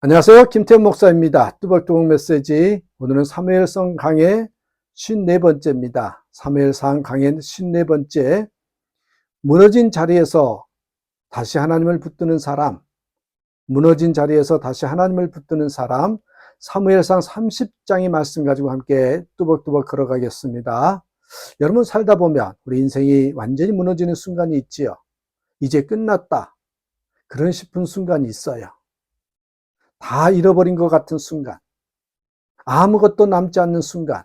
안녕하세요. 김태현 목사입니다. 뚜벅뚜벅 메시지. 오늘은 사무엘상 강의 54번째입니다. 사무엘상 강의 54번째. 무너진 자리에서 다시 하나님을 붙드는 사람. 무너진 자리에서 다시 하나님을 붙드는 사람. 사무엘상 30장의 말씀 가지고 함께 뚜벅뚜벅 걸어가겠습니다. 여러분 살다 보면 우리 인생이 완전히 무너지는 순간이 있지요. 이제 끝났다. 그런 싶은 순간이 있어요. 다 잃어버린 것 같은 순간, 아무것도 남지 않는 순간,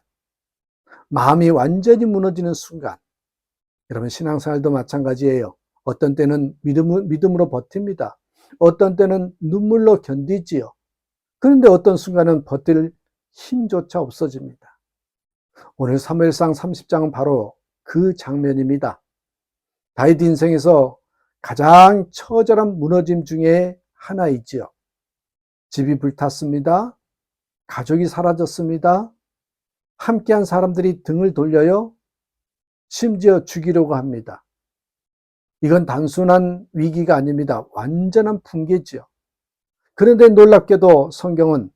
마음이 완전히 무너지는 순간. 여러분 신앙생활도 마찬가지예요. 어떤 때는 믿음으로 버팁니다. 어떤 때는 눈물로 견디지요. 그런데 어떤 순간은 버틸 힘조차 없어집니다. 오늘 사무엘상 30장은 바로 그 장면입니다. 다윗 인생에서 가장 처절한 무너짐 중에 하나이지요. 집이 불탔습니다. 가족이 사라졌습니다. 함께한 사람들이 등을 돌려요. 심지어 죽이려고 합니다. 이건 단순한 위기가 아닙니다. 완전한 붕괴지요. 그런데 놀랍게도 성경은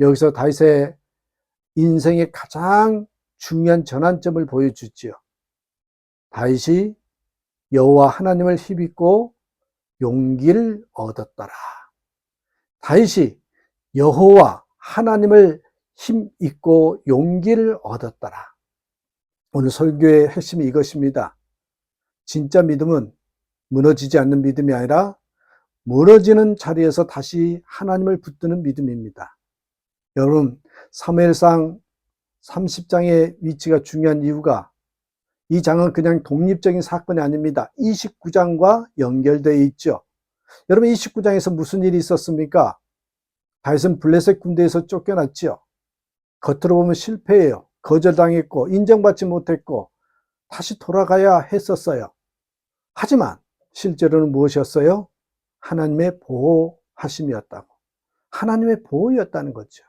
여기서 다윗의 인생의 가장 중요한 전환점을 보여주지요. 다윗이 여호와 하나님을 힘입고 용기를 얻었더라. 다윗이 여호와 하나님을 힘입고 용기를 얻었더라. 오늘 설교의 핵심이 이것입니다. 진짜 믿음은 무너지지 않는 믿음이 아니라 무너지는 자리에서 다시 하나님을 붙드는 믿음입니다. 여러분, 사무엘상 30장의 위치가 중요한 이유가 이 장은 그냥 독립적인 사건이 아닙니다. 29장과 연결되어 있죠. 여러분 29장에서 무슨 일이 있었습니까? 다윗은 블레셋 군대에서 쫓겨났지요. 겉으로 보면 실패해요. 거절당했고 인정받지 못했고 다시 돌아가야 했었어요. 하지만 실제로는 무엇이었어요? 하나님의 보호하심이었다고. 하나님의 보호였다는 거죠.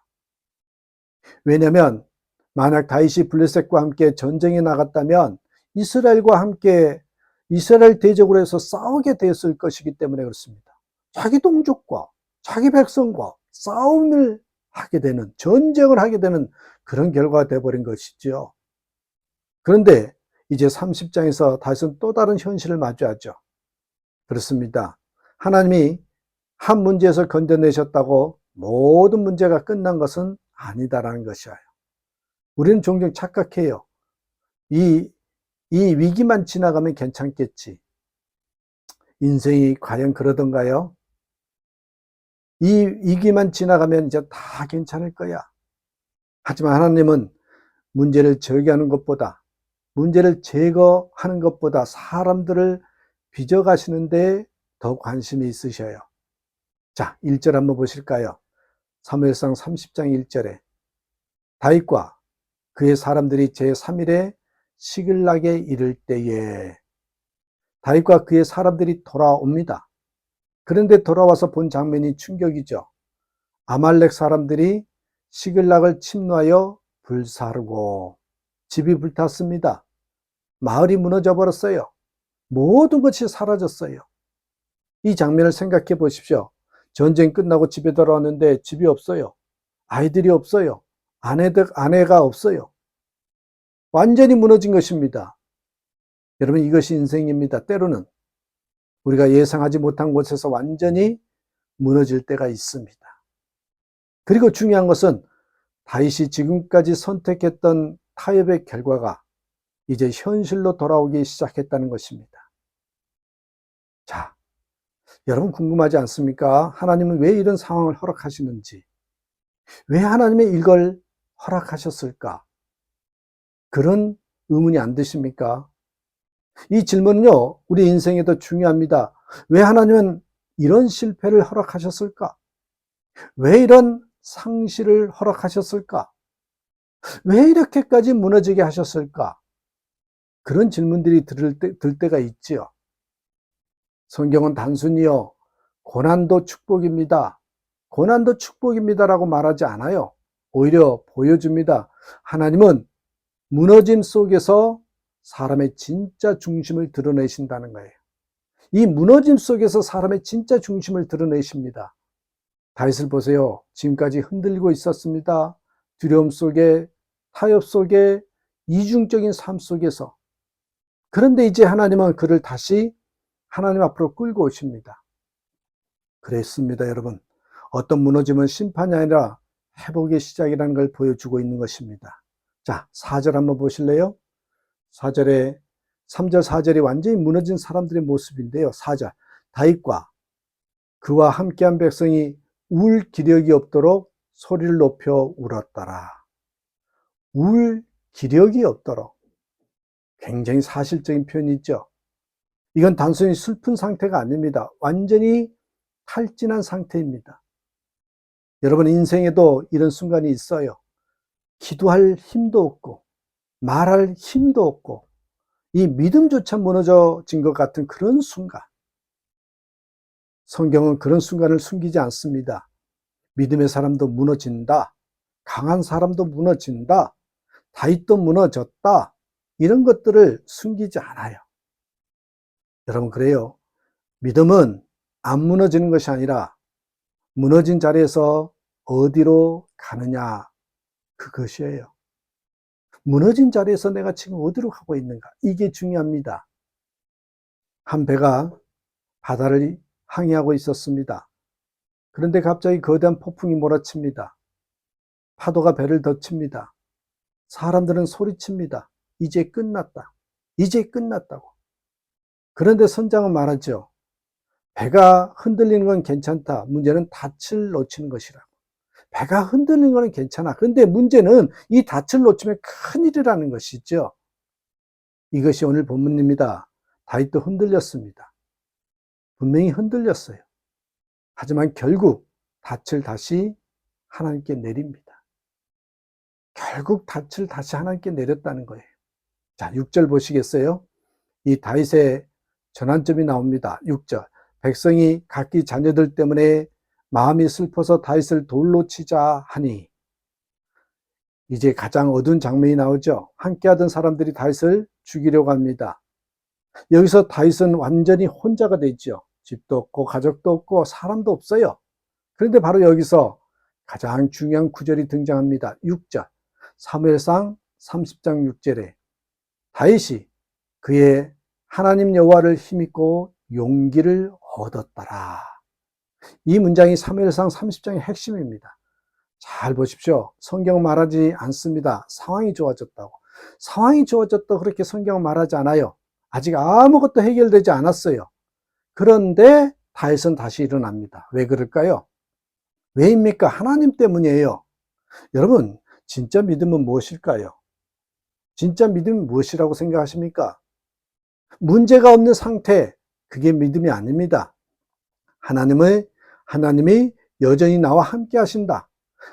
왜냐하면 만약 다윗이 블레셋과 함께 전쟁에 나갔다면 이스라엘과 함께 이스라엘 대적으로 해서 싸우게 되었을 것이기 때문에 그렇습니다. 자기 동족과 자기 백성과 싸움을 하게 되는, 전쟁을 하게 되는 그런 결과가 되어버린 것이죠. 그런데 이제 30장에서 다윗은 또 다른 현실을 마주하죠. 그렇습니다. 하나님이 한 문제에서 건져내셨다고 모든 문제가 끝난 것은 아니다라는 것이에요. 우리는 종종 착각해요. 이 위기만 지나가면 괜찮겠지. 인생이 과연 그러던가요? 이 위기만 지나가면 이제 다 괜찮을 거야. 하지만 하나님은 문제를 절개하는 것보다, 문제를 제거하는 것보다 사람들을 빚어가시는데 더 관심이 있으셔요. 자, 1절 한번 보실까요? 사무엘상 30장 1절에 다윗과 그의 사람들이 제3일에 시글락에 이를 때에 다윗과 그의 사람들이 돌아옵니다. 그런데 돌아와서 본 장면이 충격이죠. 아말렉 사람들이 시글락을 침노하여 불사르고 집이 불탔습니다. 마을이 무너져 버렸어요. 모든 것이 사라졌어요. 이 장면을 생각해 보십시오. 전쟁 끝나고 집에 돌아왔는데 집이 없어요. 아이들이 없어요. 아내가 없어요. 완전히 무너진 것입니다. 여러분 이것이 인생입니다. 때로는 우리가 예상하지 못한 곳에서 완전히 무너질 때가 있습니다. 그리고 중요한 것은 다윗이 지금까지 선택했던 타협의 결과가 이제 현실로 돌아오기 시작했다는 것입니다. 자, 여러분 궁금하지 않습니까? 하나님은 왜 이런 상황을 허락하시는지, 왜 하나님이 이걸 허락하셨을까? 그런 의문이 안 드십니까? 이 질문은요, 우리 인생에도 중요합니다. 왜 하나님은 이런 실패를 허락하셨을까? 왜 이런 상실을 허락하셨을까? 왜 이렇게까지 무너지게 하셨을까? 그런 질문들이 들 때가 있지요. 성경은 단순히요, 고난도 축복입니다. 고난도 축복입니다라고 말하지 않아요. 오히려 보여줍니다. 하나님은 무너짐 속에서 사람의 진짜 중심을 드러내신다는 거예요. 이 무너짐 속에서 사람의 진짜 중심을 드러내십니다. 다윗을 보세요. 지금까지 흔들리고 있었습니다. 두려움 속에, 타협 속에, 이중적인 삶 속에서. 그런데 이제 하나님은 그를 다시 하나님 앞으로 끌고 오십니다. 그랬습니다, 여러분. 어떤 무너짐은 심판이 아니라 회복의 시작이라는 걸 보여주고 있는 것입니다. 자, 4절 한번 보실래요? 4절에 3절 4절이 완전히 무너진 사람들의 모습인데요. 4절 다윗과 그와 함께한 백성이 울 기력이 없도록 소리를 높여 울었더라. 울 기력이 없도록. 굉장히 사실적인 표현이죠. 이건 단순히 슬픈 상태가 아닙니다. 완전히 탈진한 상태입니다. 여러분 인생에도 이런 순간이 있어요. 기도할 힘도 없고 말할 힘도 없고 이 믿음조차 무너져진 것 같은 그런 순간. 성경은 그런 순간을 숨기지 않습니다. 믿음의 사람도 무너진다. 강한 사람도 무너진다. 다윗도 무너졌다. 이런 것들을 숨기지 않아요. 여러분 그래요. 믿음은 안 무너지는 것이 아니라 무너진 자리에서 어디로 가느냐 그것이에요. 무너진 자리에서 내가 지금 어디로 가고 있는가 이게 중요합니다. 한 배가 바다를 항해하고 있었습니다. 그런데 갑자기 거대한 폭풍이 몰아칩니다. 파도가 배를 덮칩니다. 사람들은 소리칩니다. 이제 끝났다. 이제 끝났다고. 그런데 선장은 말하죠. 배가 흔들리는 건 괜찮다. 문제는 닻을 놓치는 것이라고. 배가 흔들리는 건 괜찮아. 그런데 문제는 이 닻을 놓치면 큰일이라는 것이죠. 이것이 오늘 본문입니다. 다윗도 흔들렸습니다. 분명히 흔들렸어요. 하지만 결국 닻을 다시 하나님께 내립니다. 결국 닻을 다시 하나님께 내렸다는 거예요. 자, 6절 보시겠어요? 이 다윗의 전환점이 나옵니다. 6절. 백성이 각기 자녀들 때문에 마음이 슬퍼서 다윗을 돌로 치자 하니. 이제 가장 어두운 장면이 나오죠. 함께하던 사람들이 다윗을 죽이려고 합니다. 여기서 다윗은 완전히 혼자가 되죠. 집도 없고 가족도 없고 사람도 없어요. 그런데 바로 여기서 가장 중요한 구절이 등장합니다. 6절. 사무엘상 30장 6절에 다윗이 그의 하나님 여호와를 힘입고 용기를 얻었더라. 이 문장이 사무엘상 30장의 핵심입니다. 잘 보십시오. 성경 말하지 않습니다. 상황이 좋아졌다고. 상황이 좋아졌다고 그렇게 성경은 말하지 않아요. 아직 아무것도 해결되지 않았어요. 그런데 다윗은 다시 일어납니다. 왜 그럴까요? 왜입니까? 하나님 때문이에요. 여러분, 진짜 믿음은 무엇일까요? 진짜 믿음은 무엇이라고 생각하십니까? 문제가 없는 상태, 그게 믿음이 아닙니다. 하나님이 여전히 나와 함께 하신다.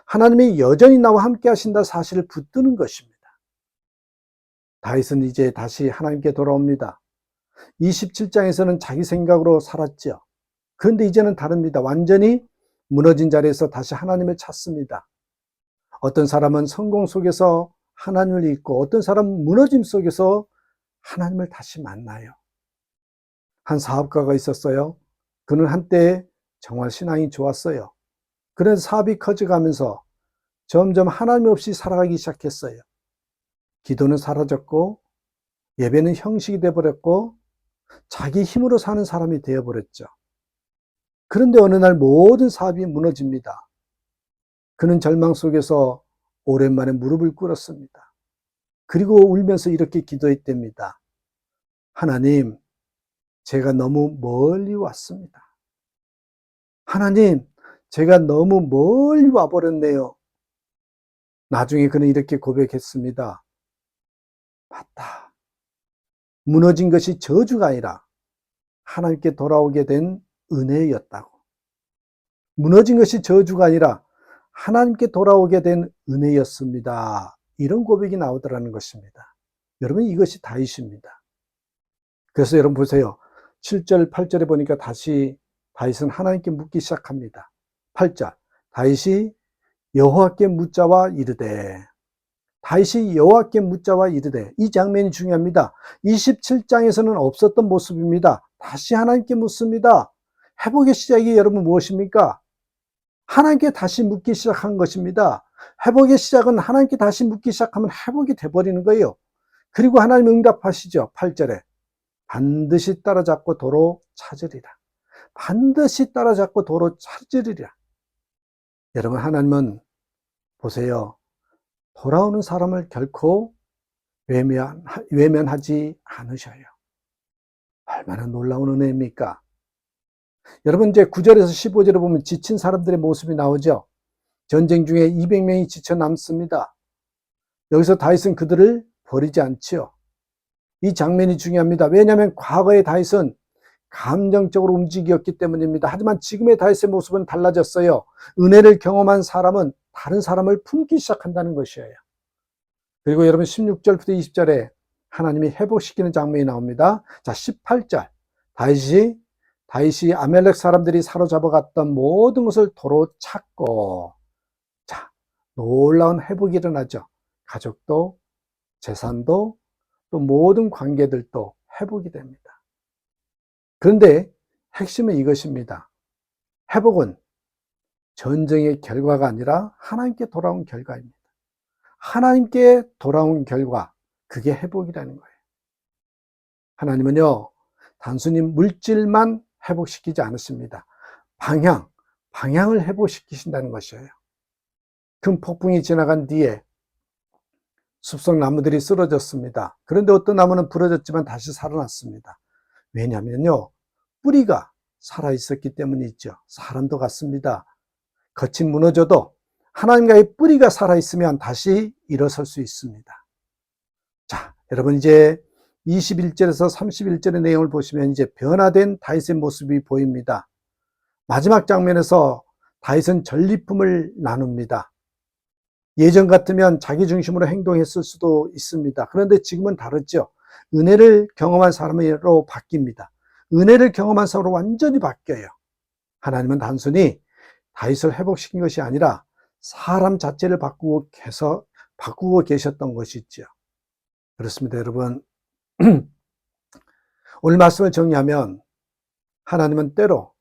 하나님이 여전히 나와 함께 하신다 사실을 붙드는 것입니다. 다윗은 이제 다시 하나님께 돌아옵니다. 27장에서는 자기 생각으로 살았죠. 그런데 이제는 다릅니다. 완전히 무너진 자리에서 다시 하나님을 찾습니다. 어떤 사람은 성공 속에서 하나님을 잊고 어떤 사람은 무너짐 속에서 하나님을 다시 만나요. 한 사업가가 있었어요. 그는 한때 정말 신앙이 좋았어요. 그래서 사업이 커져가면서 점점 하나님 없이 살아가기 시작했어요. 기도는 사라졌고 예배는 형식이 되어버렸고 자기 힘으로 사는 사람이 되어버렸죠. 그런데 어느 날 모든 사업이 무너집니다. 그는 절망 속에서 오랜만에 무릎을 꿇었습니다. 그리고 울면서 이렇게 기도했답니다. 하나님, 제가 너무 멀리 왔습니다. 하나님, 제가 너무 멀리 와버렸네요. 나중에 그는 이렇게 고백했습니다. 맞다. 무너진 것이 저주가 아니라 하나님께 돌아오게 된 은혜였다고. 무너진 것이 저주가 아니라 하나님께 돌아오게 된 은혜였습니다. 이런 고백이 나오더라는 것입니다. 여러분, 이것이 다윗입니다. 그래서 여러분 보세요. 7절, 8절에 보니까 다시 다윗은 하나님께 묻기 시작합니다. 8절. 다윗이 여호와께 묻자와 이르되. 다윗이 여호와께 묻자와 이르되. 이 장면이 중요합니다. 27장에서는 없었던 모습입니다. 다시 하나님께 묻습니다. 회복의 시작이 여러분 무엇입니까? 하나님께 다시 묻기 시작한 것입니다. 회복의 시작은 하나님께 다시 묻기 시작하면 회복이 돼버리는 거예요. 그리고 하나님 응답하시죠. 8절에 반드시 따라잡고 도로 찾으리라. 반드시 따라잡고 도로 찾으리라. 여러분, 하나님은 보세요. 돌아오는 사람을 결코 외면하지 않으셔요. 얼마나 놀라운 은혜입니까? 여러분, 이제 9절에서 15절에 보면 지친 사람들의 모습이 나오죠. 전쟁 중에 200명이 지쳐 남습니다. 여기서 다윗은 그들을 버리지 않지요. 이 장면이 중요합니다. 왜냐하면 과거의 다윗은 감정적으로 움직였기 때문입니다. 하지만 지금의 다윗의 모습은 달라졌어요. 은혜를 경험한 사람은 다른 사람을 품기 시작한다는 것이에요. 그리고 여러분 16절부터 20절에 하나님이 회복시키는 장면이 나옵니다. 자, 18절. 다윗이 아멜렉 사람들이 사로잡아 갔던 모든 것을 도로 찾고, 자, 놀라운 회복이 일어나죠. 가족도, 재산도, 또 모든 관계들도 회복이 됩니다. 그런데 핵심은 이것입니다. 회복은 전쟁의 결과가 아니라 하나님께 돌아온 결과입니다. 하나님께 돌아온 결과, 그게 회복이라는 거예요. 하나님은요, 단순히 물질만 회복시키지 않으십니다. 방향을 회복시키신다는 것이에요. 큰 폭풍이 지나간 뒤에 숲속 나무들이 쓰러졌습니다. 그런데 어떤 나무는 부러졌지만 다시 살아났습니다. 왜냐하면요, 뿌리가 살아있었기 때문이죠. 사람도 같습니다. 겉이 무너져도 하나님과의 뿌리가 살아있으면 다시 일어설 수 있습니다. 자, 여러분 이제 21절에서 31절의 내용을 보시면 이제 변화된 다윗의 모습이 보입니다. 마지막 장면에서 다윗은 전리품을 나눕니다. 예전 같으면 자기 중심으로 행동했을 수도 있습니다. 그런데 지금은 다르죠. 은혜를 경험한 사람으로 바뀝니다. 은혜를 경험한 사람으로 완전히 바뀌어요. 하나님은 단순히 다윗을 회복시킨 것이 아니라 사람 자체를 바꾸고 계셨던 것이죠. 그렇습니다, 여러분. 오늘 말씀을 정리하면 하나님은 때로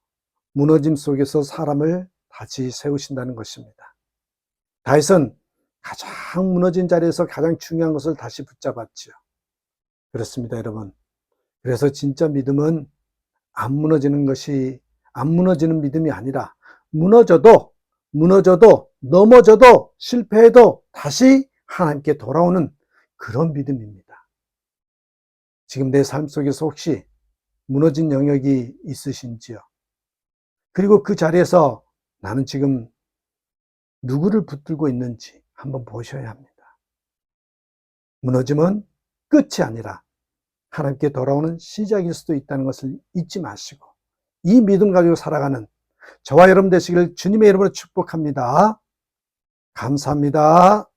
무너짐 속에서 사람을 다시 세우신다는 것입니다. 다윗은 가장 무너진 자리에서 가장 중요한 것을 다시 붙잡았죠. 그렇습니다, 여러분. 그래서 진짜 믿음은 안 무너지는 믿음이 아니라 무너져도 넘어져도 실패해도 다시 하나님께 돌아오는 그런 믿음입니다. 지금 내 삶 속에서 혹시 무너진 영역이 있으신지요? 그리고 그 자리에서 나는 지금 누구를 붙들고 있는지 한번 보셔야 합니다. 무너짐은 끝이 아니라 하나님께 돌아오는 시작일 수도 있다는 것을 잊지 마시고 이 믿음 가지고 살아가는 저와 여러분 되시기를 주님의 이름으로 축복합니다. 감사합니다.